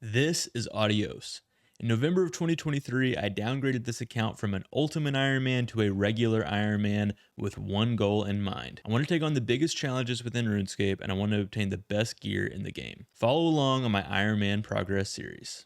This is Adios. In November of 2023, I downgraded this account from an Ultimate Ironman to a regular Ironman with one goal in mind. I want to take on the biggest challenges within RuneScape and I want to obtain the best gear in the game. Follow along on my Ironman progress series.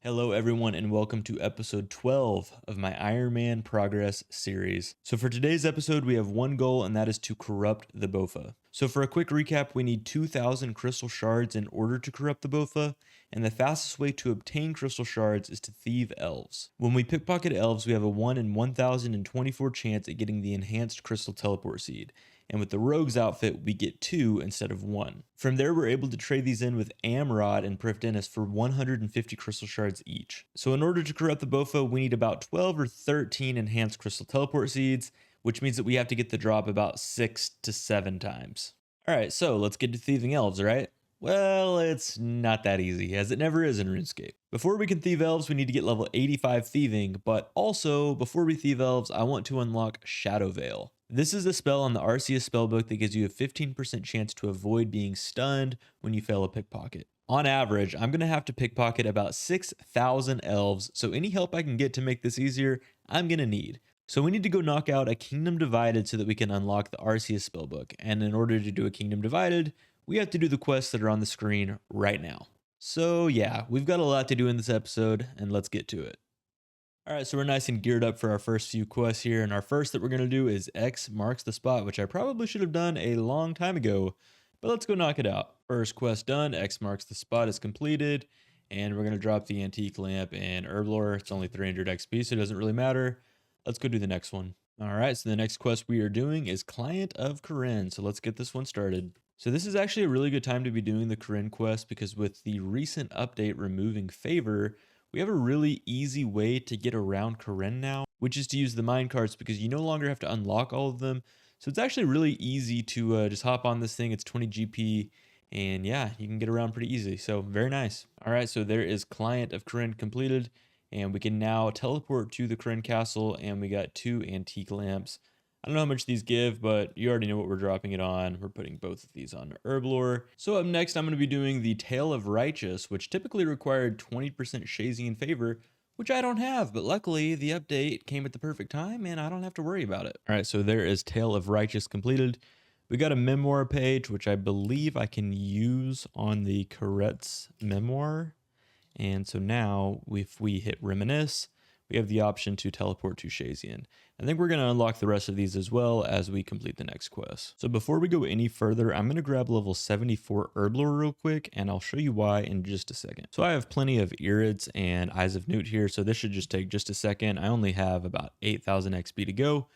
Hello everyone and welcome to episode 12 of my Ironman progress series. So for today's episode we have one goal and that is to corrupt the Bowfa. So for a quick recap, we need 2,000 crystal shards in order to corrupt the Bowfa, and the fastest way to obtain crystal shards is to thieve elves. When we pickpocket elves, we have a 1 in 1,024 chance at getting the enhanced crystal teleport seed. And with the rogue's outfit, we get 2 instead of 1. From there, we're able to trade these in with Amrod and Prif Dennis for 150 crystal shards each. So in order to corrupt the Bowfa, we need about 12 or 13 enhanced crystal teleport seeds, which means that we have to get the drop about 6 to 7 times. Alright, so let's get to thieving elves, right? Well, it's not that easy, as it never is in RuneScape. Before we can thieve elves, we need to get level 85 thieving, but also, before we thieve elves, I want to unlock Shadow Veil. This is a spell on the Arceus spellbook that gives you a 15% chance to avoid being stunned when you fail a pickpocket. On average, I'm going to have to pickpocket about 6,000 elves, so any help I can get to make this easier, I'm going to need. So we need to go knock out a Kingdom Divided so that we can unlock the Arceus spellbook, and in order to do a Kingdom Divided, we have to do the quests that are on the screen right now. So yeah, we've got a lot to do in this episode, and let's get to it. Alright, so we're nice and geared up for our first few quests here, and our first that we're going to do is X marks the spot, which I probably should have done a long time ago, but let's go knock it out. First quest done, X marks the spot is completed, and we're going to drop the antique lamp and herblore. It's only 300 XP, so it doesn't really matter. Let's go do the next one. Alright, so the next quest we are doing is Client of Corinne, so let's get this one started. So this is actually a really good time to be doing the Corinne quest because with the recent update removing favor, we have a really easy way to get around Corinne now, which is to use the mine carts because you no longer have to unlock all of them. So it's actually really easy to just hop on this thing. It's 20 GP and yeah, you can get around pretty easy. So very nice. All right, so there is Client of Corinne completed and we can now teleport to the Corinne castle and we got 2 antique lamps. I don't know how much these give, but you already know what we're dropping it on. We're putting both of these on herblore. So up next, I'm going to be doing the Tale of Righteous, which typically required 20% Shazian favor, which I don't have, but luckily the update came at the perfect time and I don't have to worry about it. All right, so there is Tale of Righteous completed. We got a memoir page, which I believe I can use on the Corette's memoir. And so now if we hit reminisce, we have the option to teleport to Shazian. I think we're going to unlock the rest of these as well as we complete the next quest. So before we go any further, I'm going to grab level 74 herblore real quick and I'll show you why in just a second. So I have plenty of Irids and Eyes of Newt here, so this should just take just a second. I only have about 8,000 XP to go.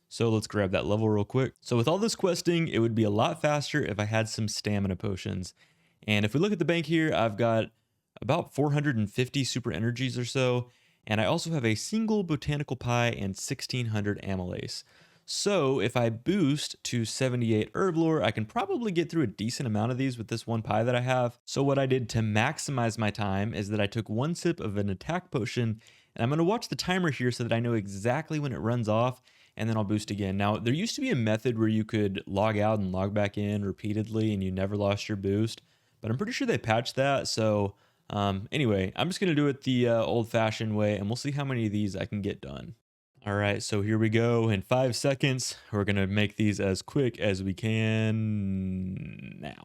So let's grab that level real quick. So with all this questing, it would be a lot faster if I had some stamina potions. And if we look at the bank here, I've got about 450 super energies or so. And I also have a single botanical pie and 1,600 amylase. So if I boost to 78 herblore, I can probably get through a decent amount of these with this one pie that I have. So what I did to maximize my time is that I took 1 sip of an attack potion, and I'm going to watch the timer here so that I know exactly when it runs off, and then I'll boost again. Now, there used to be a method where you could log out and log back in repeatedly, and you never lost your boost, but I'm pretty sure they patched that, so anyway, I'm just going to do it the old-fashioned way, and we'll see how many of these I can get done. All right, so here we go. In 5 seconds, we're going to make these as quick as we can now.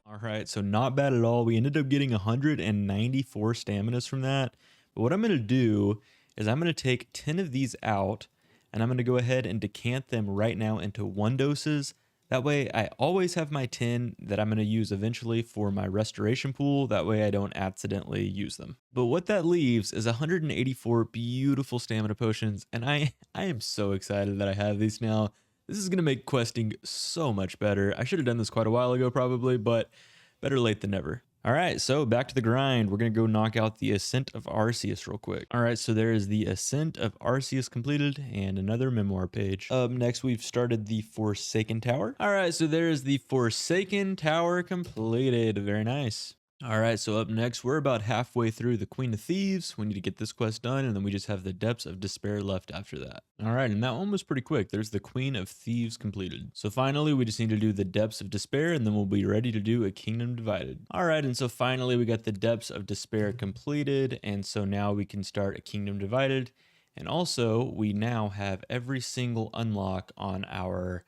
All right, so not bad at all. We ended up getting 194 staminas from that. But what I'm going to do is I'm going to take 10 of these out, and I'm going to go ahead and decant them right now into 1 doses. That way I always have my 10 that I'm going to use eventually for my restoration pool. That way I don't accidentally use them. But what that leaves is 184 beautiful stamina potions. And I am so excited that I have these now. This is going to make questing so much better. I should have done this quite a while ago probably, but better late than never. All right, so back to the grind. We're going to go knock out the Ascent of Arceus real quick. All right, so there is the Ascent of Arceus completed and another memoir page. Up next, we've started the Forsaken Tower. All right, so there is the Forsaken Tower completed. Very nice. All right, so up next, we're about halfway through the Queen of Thieves. We need to get this quest done, and then we just have the Depths of Despair left after that. All right, and that one was pretty quick. There's the Queen of Thieves completed. So finally, we just need to do the Depths of Despair, and then we'll be ready to do a Kingdom Divided. All right, and so finally, we got the Depths of Despair completed, and so now we can start a Kingdom Divided. And also, we now have every single unlock on our,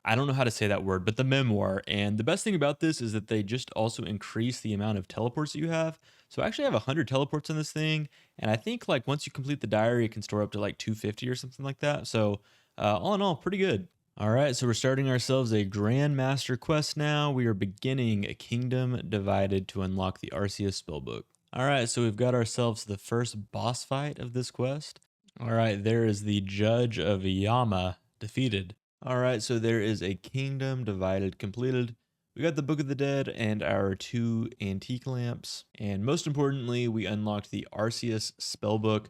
I don't know how to say that word, but the memoir. And the best thing about this is that they just also increase the amount of teleports that you have. So I actually have 100 teleports in this thing. And I think like once you complete the diary, it can store up to like 250 or something like that. So all in all, pretty good. All right, so we're starting ourselves a Grandmaster quest now. We are beginning a Kingdom Divided to unlock the Arceus spellbook. All right, so we've got ourselves the first boss fight of this quest. All right, there is the Judge of Yama defeated. All right, so there is a Kingdom Divided completed. We got the Book of the Dead and our 2 antique lamps. And most importantly, we unlocked the Arceus spellbook,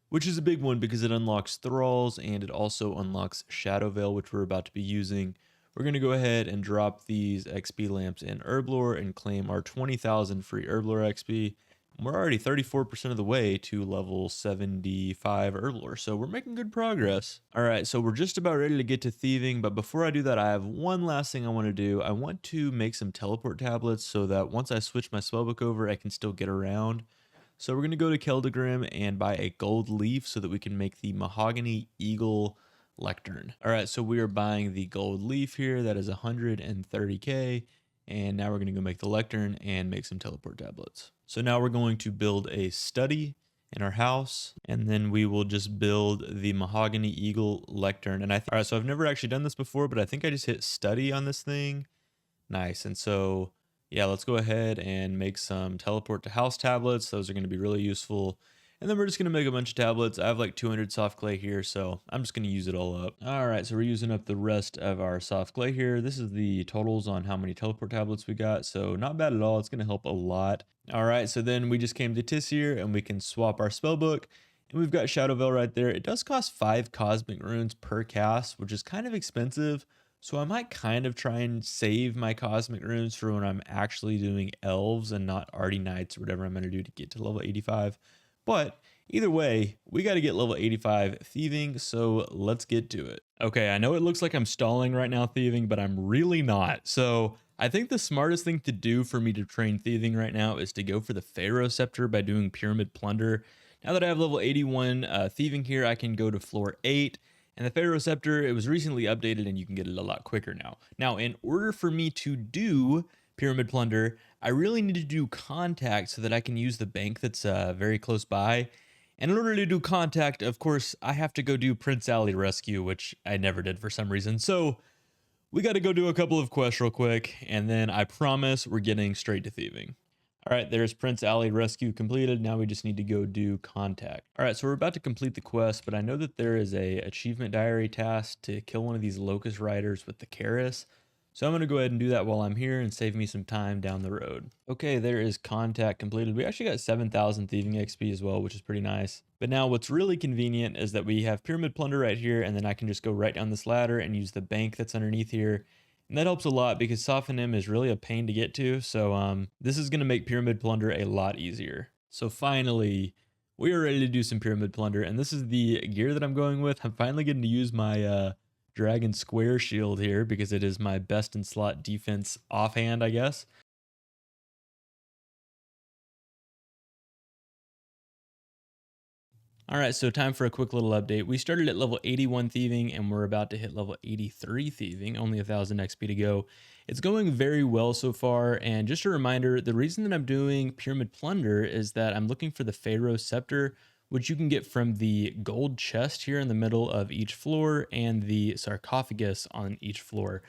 which is a big one because it unlocks Thralls and it also unlocks Shadow Veil, which we're about to be using. We're going to go ahead and drop these XP lamps in Herblore and claim our 20,000 free Herblore XP. We're already 34% of the way to level 75 Herblore, so we're making good progress. All right, so we're just about ready to get to Thieving, but before I do that, I have one last thing I want to do. I want to make some teleport tablets so that once I switch my spellbook over, I can still get around. So we're going to go to Keldagrim and buy a gold leaf so that we can make the Mahogany Eagle lectern. All right, so we are buying the gold leaf here. That is 130k. And now we're going to go make the lectern and make some teleport tablets. So now we're going to build a study in our house, and then we will just build the Mahogany Eagle lectern. And all right, so I've never actually done this before, but I think I just hit study on this thing. Nice. And so, yeah, let's go ahead and make some teleport to house tablets. Those are going to be really useful. And then we're just going to make a bunch of tablets. I have like 200 soft clay here, so I'm just going to use it all up. All right, so we're using up the rest of our soft clay here. This is the totals on how many teleport tablets we got, so not bad at all. It's going to help a lot. All right, so then we just came to Tissir, and we can swap our spellbook. And we've got Shadow Veil right there. It does cost 5 cosmic runes per cast, which is kind of expensive. So I might kind of try and save my cosmic runes for when I'm actually doing elves and not arty knights or whatever I'm going to do to get to level 85. But either way, we got to get level 85 thieving, so let's get to it. Okay, I know it looks like I'm stalling right now thieving, but I'm really not. So I think the smartest thing to do for me to train thieving right now is to go for the Pharaoh Scepter by doing Pyramid Plunder. Now that I have level 81 thieving here, I can go to floor 8. And the Pharaoh Scepter, it was recently updated and you can get it a lot quicker now. Now, in order for me to do Pyramid Plunder, I really need to do Contact so that I can use the bank that's very close by. And in order to do Contact, of course, I have to go do Prince Alley Rescue, which I never did for some reason. So we got to go do a couple of quests real quick, and then I promise we're getting straight to thieving. All right, there's Prince Alley Rescue completed. Now we just need to go do Contact. All right, so we're about to complete the quest, but I know that there is a achievement diary task to kill one of these Locust Riders with the Karis. So I'm going to go ahead and do that while I'm here and save me some time down the road. Okay, there is Contact completed. We actually got 7,000 Thieving XP as well, which is pretty nice. But now what's really convenient is that we have Pyramid Plunder right here, and then I can just go right down this ladder and use the bank that's underneath here. And that helps a lot because Sophonim is really a pain to get to. So this is going to make Pyramid Plunder a lot easier. So finally, we are ready to do some Pyramid Plunder. And this is the gear that I'm going with. I'm finally getting to use my Dragon Square Shield here because it is my best in slot defense offhand, I guess. All right, so time for a quick little update. We started at level 81 thieving and we're about to hit level 83 thieving, only 1,000 XP to go. It's going very well so far, and just a reminder, the reason that I'm doing Pyramid Plunder is that I'm looking for the Pharaoh Scepter, which you can get from the gold chest here in the middle of each floor and the sarcophagus on each floor.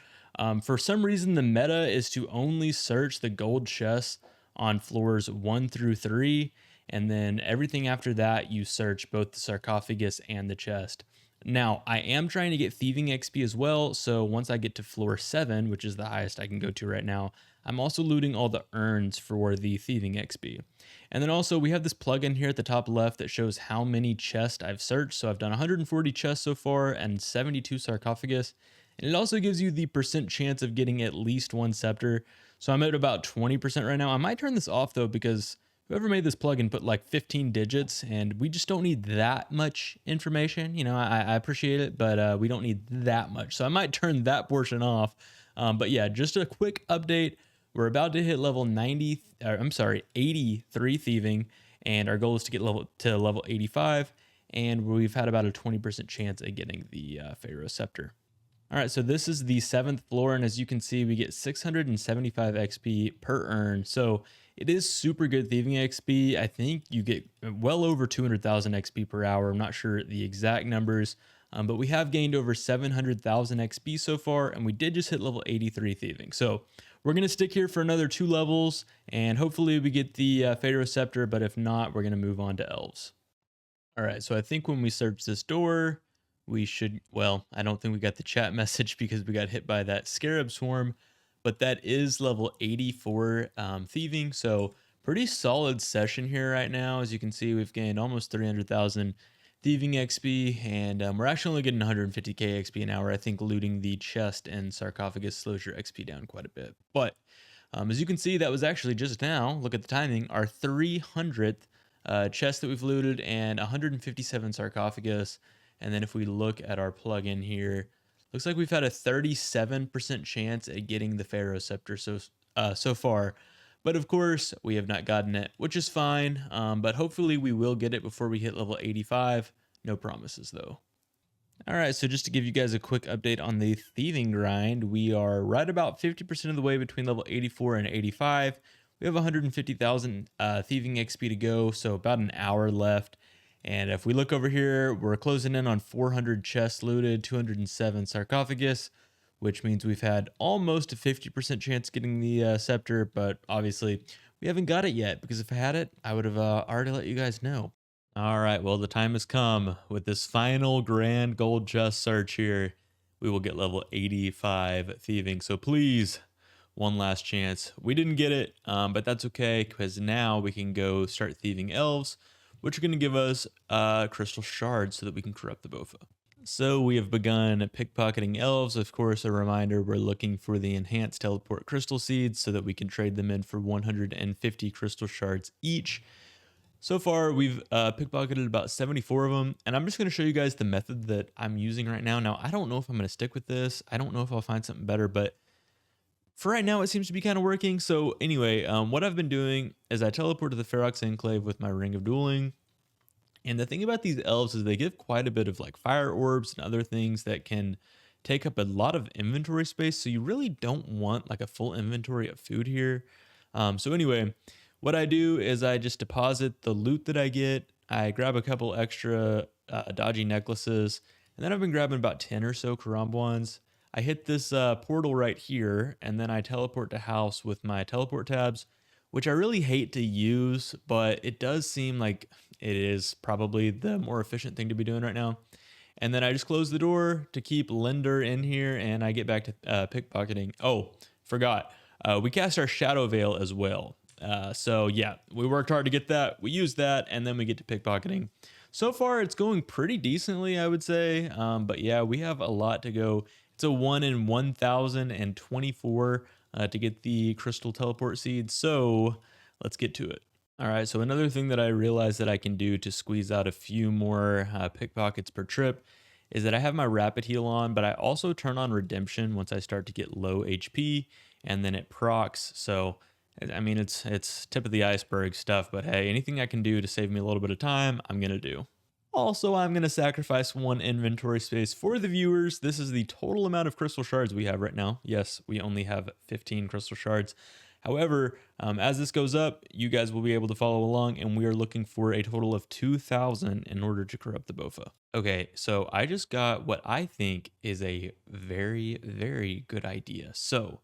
For some reason, the meta is to only search the gold chests on floors 1 through 3, and then everything after that, you search both the sarcophagus and the chest. Now, I am trying to get thieving XP as well, so once I get to floor 7, which is the highest I can go to right now, I'm also looting all the urns for the thieving XP. And then also we have this plugin here at the top left that shows how many chests I've searched. So I've done 140 chests so far and 72 sarcophagus. And it also gives you the percent chance of getting at least one scepter. So I'm at about 20% right now. I might turn this off though, because whoever made this plugin put like 15 digits, and we just don't need that much information. You know, I appreciate it, but we don't need that much. So I might turn that portion off. But yeah, just a quick update. We're about to hit level 90, I'm sorry, 83 thieving, and our goal is to get level 85, and we've had about a 20% chance at getting the Pharaoh Scepter. All right, so this is the 7th floor, and as you can see, we get 675 XP per urn. So it is super good thieving XP. I think you get well over 200,000 XP per hour. I'm not sure the exact numbers, but we have gained over 700,000 XP so far, and we did just hit level 83 thieving. So we're going to stick here for another 2 levels, and hopefully we get the Pharaoh Scepter, but if not, we're going to move on to elves. All right, so I think when we search this door, we should, well, I don't think we got the chat message because we got hit by that scarab swarm, but that is level 84 thieving. So pretty solid session here right now. As you can see, we've gained almost 300,000 thieving XP, and we're actually only getting 150k XP an hour. I think looting the chest and sarcophagus slows your XP down quite a bit. But as you can see, that was actually just now, look at the timing, our 300th chest that we've looted and 157 sarcophagus. And then if we look at our plugin here, looks like we've had a 37% chance at getting the Pharaoh Scepter so far. But of course, we have not gotten it, which is fine. But hopefully we will get it before we hit level 85. No promises though. All right, so just to give you guys a quick update on the thieving grind, we are right about 50% of the way between level 84 and 85. We have 150,000 thieving XP to go, so about an hour left. And if we look over here, we're closing in on 400 chests looted, 207 sarcophagus, which means we've had almost a 50% chance getting the scepter, but obviously we haven't got it yet, because if I had it, I would have already let you guys know. All right, well, the time has come. With this final grand gold chest search here, we will get level 85 thieving. So please, one last chance. We didn't get it, but that's okay, because now we can go start thieving elves, which are going to give us crystal shards so that we can corrupt the Bowfa. So we have begun pickpocketing elves. Of course, a reminder, we're looking for the enhanced teleport crystal seeds so that we can trade them in for 150 crystal shards each. So far, we've pickpocketed about 74 of them, and I'm just going to show you guys the method that I'm using right now. Now, I don't know if I'm going to stick with this. I don't know if I'll find something better, but for right now, it seems to be kind of working. So anyway, what I've been doing is I teleport to the Ferox Enclave with my Ring of Dueling. And the thing about these elves is they give quite a bit of like fire orbs and other things that can take up a lot of inventory space. So you really don't want like a full inventory of food here. So anyway, what I do is I just deposit the loot that I get. I grab a couple extra dodgy necklaces, and then I've been grabbing about 10 or so Karambwans. I hit this portal right here, and then I teleport to house with my teleport tabs, which I really hate to use, but it does seem like it is probably the more efficient thing to be doing right now. And then I just close the door to keep Linder in here, and I get back to pickpocketing. Oh, forgot. We cast our Shadow Veil as well. So yeah, we worked hard to get that. We used that, and then we get to pickpocketing. So far, it's going pretty decently, I would say. But yeah, we have a lot to go. It's a 1 in 1,024 to get the crystal teleport seed. So let's get to it. All right, so another thing that I realized that I can do to squeeze out a few more pickpockets per trip is that I have my rapid heal on, but I also turn on redemption once I start to get low HP, and then it procs. So I mean, it's tip of the iceberg stuff, but hey, anything I can do to save me a little bit of time, I'm gonna do. Also, I'm going to sacrifice 1 inventory space for the viewers. This is the total amount of crystal shards we have right now. Yes, we only have 15 crystal shards. However, as this goes up, you guys will be able to follow along, and we are looking for a total of 2,000 in order to corrupt the Bowfa. Okay, so I just got what I think is a very, very good idea. So,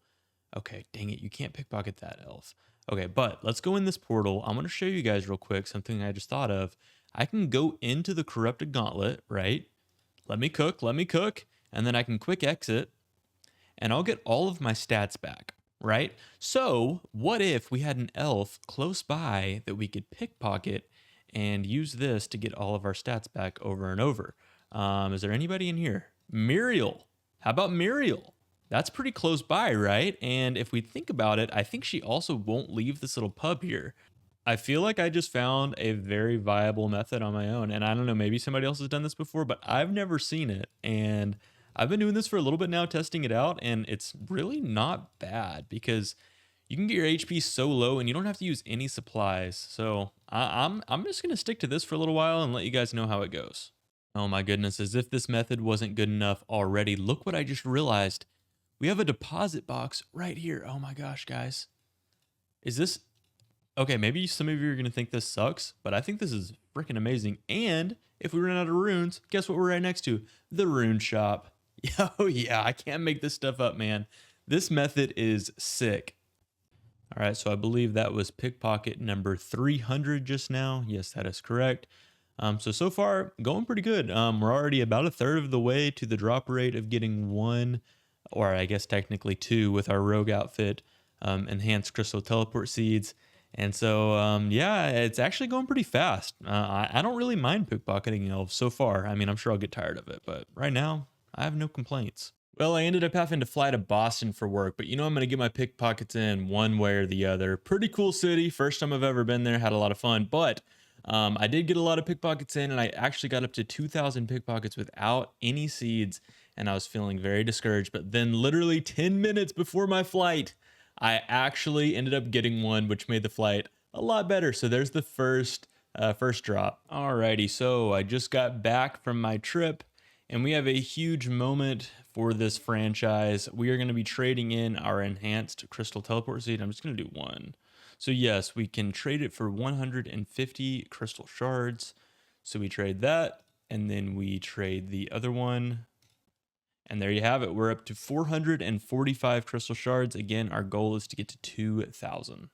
okay, dang it, you can't pickpocket that, elf. Okay, but let's go in this portal. I'm going to show you guys real quick something I just thought of. I can go into the corrupted gauntlet, right? Let me cook, and then I can quick exit, and I'll get all of my stats back. right? So, what if we had an elf close by that we could pickpocket and use this to get all of our stats back over and over? Is there anybody in here? Muriel. How about Muriel? That's pretty close by, right? And if we think about it, I think she also won't leave this little pub here. I feel like I just found a very viable method on my own. And I don't know, maybe somebody else has done this before, but I've never seen it. And I've been doing this for a little bit now, testing it out, and it's really not bad because you can get your HP so low and you don't have to use any supplies. So I'm just gonna stick to this for a little while and let you guys know how it goes. Oh my goodness, as if this method wasn't good enough already, look what I just realized. We have a deposit box right here. Oh my gosh, guys. Is this okay? Maybe some of you are going to think this sucks, but I think this is freaking amazing. And if we run out of runes, guess what we're right next to? The rune shop. Oh, yeah, I can't make this stuff up, man. This method is sick. All right, so I believe that was pickpocket number 300 just now. Yes, that is correct. So far, going pretty good. We're already about a third of the way to the drop rate of getting one, or I guess technically two, with our rogue outfit, enhanced crystal teleport seeds. And so, yeah, it's actually going pretty fast. I don't really mind pickpocketing elves so far. I mean, I'm sure I'll get tired of it, but right now, I have no complaints. Well, I ended up having to fly to Boston for work, but I'm going to get my pickpockets in one way or the other. Pretty cool city. First time I've ever been there. Had a lot of fun, but I did get a lot of pickpockets in, and I actually got up to 2,000 pickpockets without any seeds, and I was feeling very discouraged. But then, literally 10 minutes before my flight, I actually ended up getting one, which made the flight a lot better. So there's the first drop. Alrighty, so I just got back from my trip, and we have a huge moment for this franchise. We are going to be trading in our enhanced crystal teleport seed. I'm just going to do one. So yes, we can trade it for 150 crystal shards. So we trade that, and then we trade the other one. And there you have it. We're up to 445 crystal shards. Again, our goal is to get to 2,000.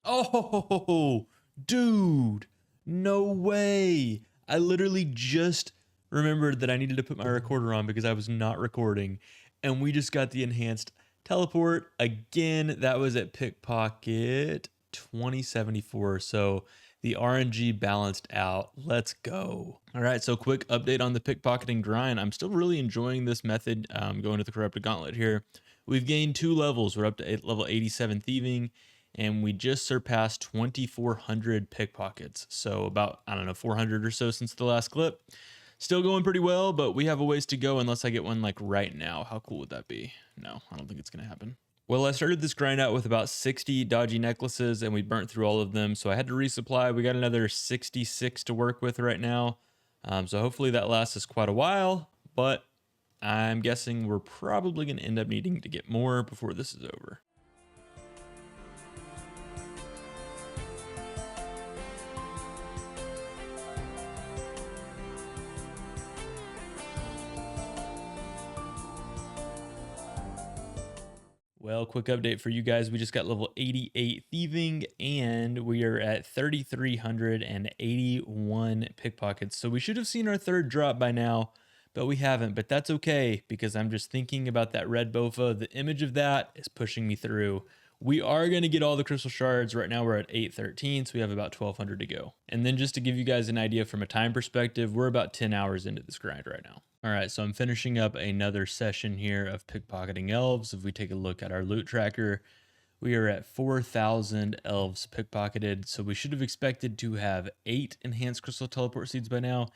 Oh, dude, no way. I literally just remembered that I needed to put my recorder on because I was not recording. And we just got the enhanced teleport. Again, that was at pickpocket 2074. So the RNG balanced out. Let's go. All right, so quick update on the pickpocketing grind. I'm still really enjoying this method, going to the Corrupted Gauntlet here. We've gained 2 levels. We're up to level 87 Thieving, and we just surpassed 2,400 pickpockets. So about, I don't know, 400 or so since the last clip. Still going pretty well, but we have a ways to go unless I get one like right now. How cool would that be? No, I don't think it's going to happen. Well, I started this grind out with about 60 dodgy necklaces, and we burnt through all of them, so I had to resupply. We got another 66 to work with right now, so hopefully that lasts us quite a while, but I'm guessing we're probably going to end up needing to get more before this is over. Well, quick update for you guys. We just got level 88 Thieving, and we are at 3,381 pickpockets. So we should have seen our third drop by now, but we haven't. But that's okay, because I'm just thinking about that red Bowfa. The image of that is pushing me through. We are going to get all the crystal shards. Right now we're at 813, so we have about 1,200 to go. And then just to give you guys an idea from a time perspective, we're about 10 hours into this grind right now. All right, so I'm finishing up another session here of pickpocketing elves. If we take a look at our loot tracker, we are at 4,000 elves pickpocketed. So we should have expected to have 8 enhanced crystal teleport seeds by now,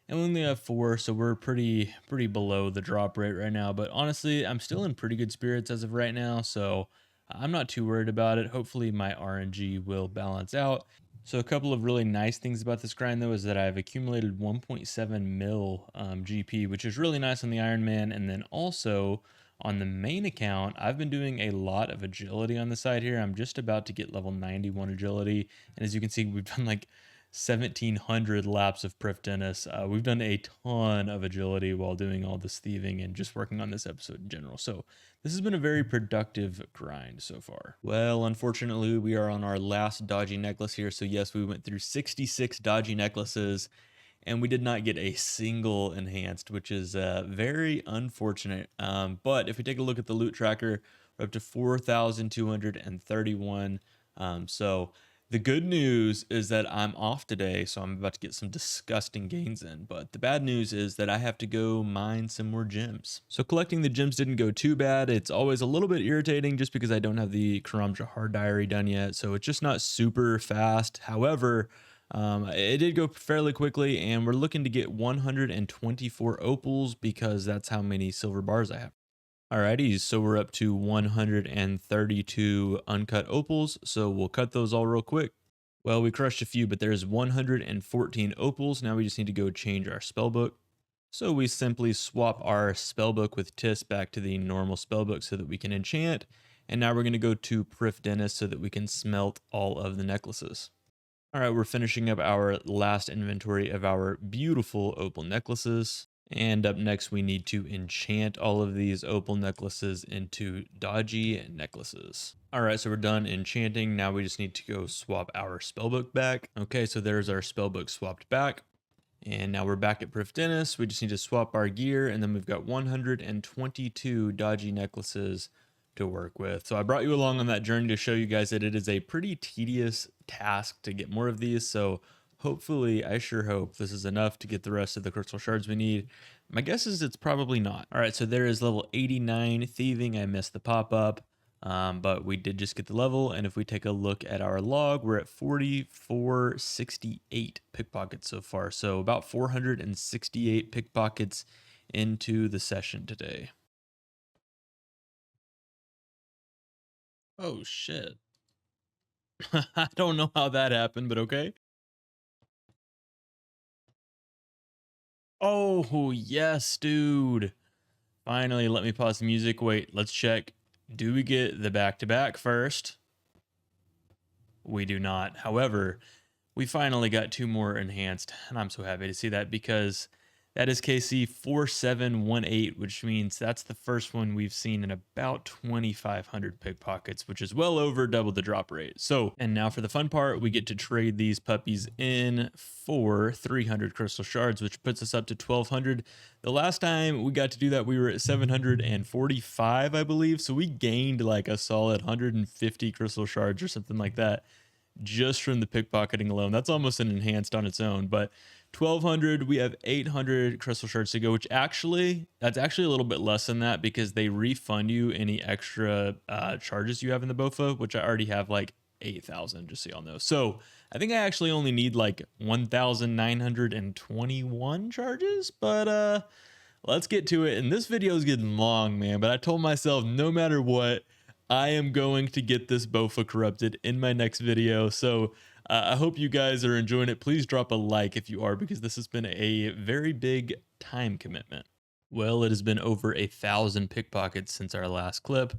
and we only have 4, so we're pretty below the drop rate right now. But honestly, I'm still in pretty good spirits as of right now, so I'm not too worried about it. Hopefully my RNG will balance out. So a couple of really nice things about this grind, though, is that I've accumulated 1.7 mil GP, which is really nice on the Ironman. And then also on the main account, I've been doing a lot of agility on the side here. I'm just about to get level 91 agility. And as you can see, we've done like 1,700 laps of Prif Dennis. We've done a ton of agility while doing all this thieving and just working on this episode in general. So this has been a very productive grind so far. Well, unfortunately, we are on our last dodgy necklace here. So yes, we went through 66 dodgy necklaces, and we did not get a single enhanced, which is very unfortunate. But if we take a look at the loot tracker, We're up to 4,231. So the good news is that I'm off today, so I'm about to get some disgusting gains in. But the bad news is that I have to go mine some more gems. So collecting the gems didn't go too bad. It's always a little bit irritating just because I don't have the Karam Jahar diary done yet, so it's just not super fast. However, it did go fairly quickly, and we're looking to get 124 opals because that's how many silver bars I have. Alrighty, so we're up to 132 uncut opals, so we'll cut those all real quick. Well, we crushed a few, but there's 114 opals. Now we just need to go change our spellbook. So we simply swap our spellbook with Tis back to the normal spellbook so that we can enchant. And now we're going to go to Prif Dennis so that we can smelt all of the necklaces. All right, we're finishing up our last inventory of our beautiful opal necklaces. And up next, we need to enchant all of these opal necklaces into dodgy necklaces. All right, so we're done enchanting. Now we just need to go swap our spellbook back. Okay, so there's our spellbook swapped back. And now we're back at Prif Dennis. We just need to swap our gear, and then we've got 122 dodgy necklaces to work with. So I brought you along on that journey to show you guys that it is a pretty tedious task to get more of these. So hopefully, I sure hope this is enough to get the rest of the crystal shards we need. My guess is it's probably not. All right, so there is level 89 thieving. I missed the pop-up, but we did just get the level. And if we take a look at our log, we're at 4468 pickpockets so far. So about 468 pickpockets into the session today. Oh, shit. I don't know how that happened, but okay. Oh, yes, dude. Finally, let me pause the music. Wait, let's check. Do we get the back-to-back first? We do not. However, we finally got two more enhanced, and I'm so happy to see that because that is KC 4718, which means that's the first one we've seen in about 2,500 pickpockets, which is well over double the drop rate. So, and now for the fun part, we get to trade these puppies in for 300 crystal shards, which puts us up to 1,200. The last time we got to do that, we were at 745, I believe. So we gained like a solid 150 crystal shards or something like that just from the pickpocketing alone. That's almost an enhanced on its own, but 1,200, we have 800 crystal shards to go, which that's actually a little bit less than that because they refund you any extra charges you have in the Bowfa, which I already have like 8,000, just so y'all know. So I think I actually only need like 1,921 charges, but let's get to it. And this video is getting long, man, but I told myself no matter what, I am going to get this Bowfa corrupted in my next video. So I hope you guys are enjoying it. Please drop a like if you are, because this has been a very big time commitment. Well, it has been over 1,000 pickpockets since our last clip.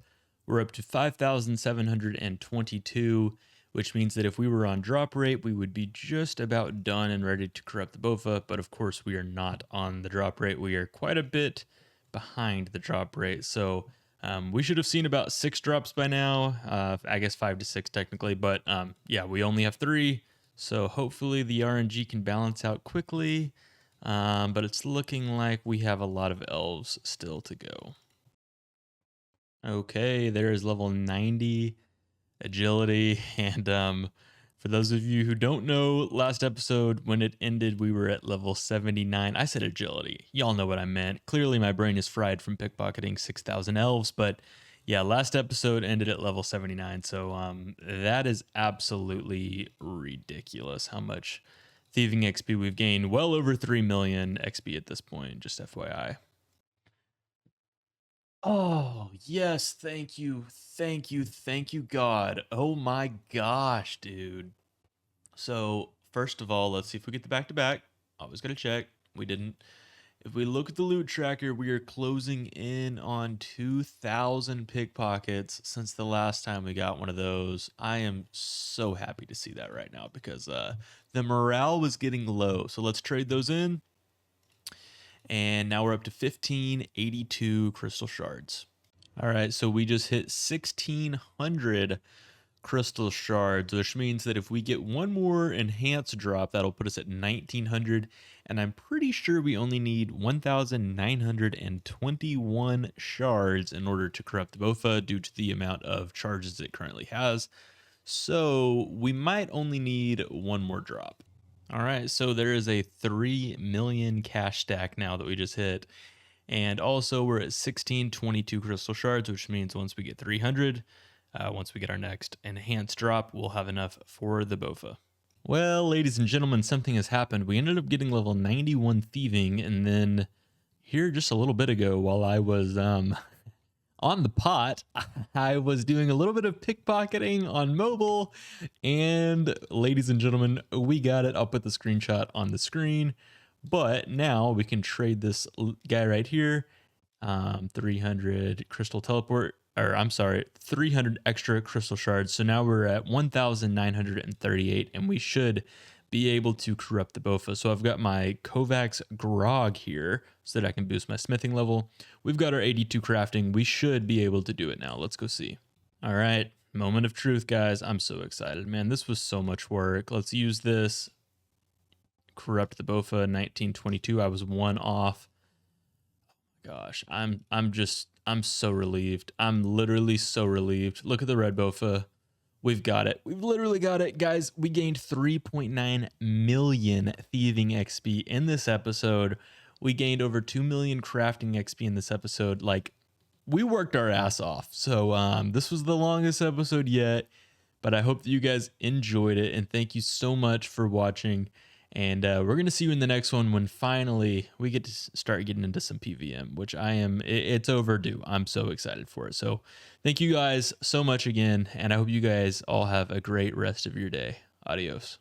We're up to 5,722, which means that if we were on drop rate, we would be just about done and ready to corrupt the Bowfa. But of course, we are not on the drop rate. We are quite a bit behind the drop rate. So we should have seen about 6 drops by now. I guess 5 to 6 technically, but yeah, we only have 3. So hopefully the RNG can balance out quickly. But it's looking like we have a lot of elves still to go. Okay, there is level 90 agility. And for those of you who don't know, last episode when it ended, we were at level 79. I said agility. Y'all know what I meant. Clearly my brain is fried from pickpocketing 6,000 elves, but yeah, last episode ended at level 79. So that is absolutely ridiculous how much thieving XP we've gained. Well over 3 million XP at this point, just FYI. Oh, yes, thank you, God. Oh my gosh, dude. So, first of all, let's see if we get the back-to-back. Always gotta check. We didn't. If we look at the loot tracker, we are closing in on 2,000 pickpockets since the last time we got one of those. I am so happy to see that right now because the morale was getting low. So let's trade those in. And now we're up to 1,582 crystal shards. All right, so we just hit 1,600 crystal shards, which means that if we get one more enhanced drop, that'll put us at 1,900. and I'm pretty sure we only need 1,921 shards in order to corrupt the Bowfa due to the amount of charges it currently has. So we might only need one more drop. All right, so there is a 3 million cash stack now that we just hit. And also we're at 1622 crystal shards, which means once we get 300, once we get our next enhanced drop, we'll have enough for the Bowfa. Well, ladies and gentlemen, something has happened. We ended up getting level 91 thieving, and then here just a little bit ago while I was on the pot, I was doing a little bit of pickpocketing on mobile, and ladies and gentlemen, we got it. I'll put the screenshot on the screen, but now we can trade this guy right here, 300 crystal teleport, or I'm sorry, 300 extra crystal shards. So now we're at 1,938, and we should be able to corrupt the Bowfa. So I've got my Kovacs Grog here so that I can boost my smithing level. We've got our 82 crafting. We should be able to do it now. Let's go see. All right, moment of truth, guys. I'm so excited, man. This was so much work. Let's use this. Corrupt the Bowfa 1922. I was one off. Gosh, I'm so relieved. I'm literally so relieved. Look at the red Bowfa. We've got it. We've literally got it, guys. We gained 3.9 million thieving XP in this episode. We gained over 2 million crafting XP in this episode. Like, we worked our ass off. So this was the longest episode yet, but I hope that you guys enjoyed it, and thank you so much for watching. And we're going to see you in the next one when finally we get to start getting into some PVM, which it's overdue. I'm so excited for it. So thank you guys so much again, and I hope you guys all have a great rest of your day. Adios.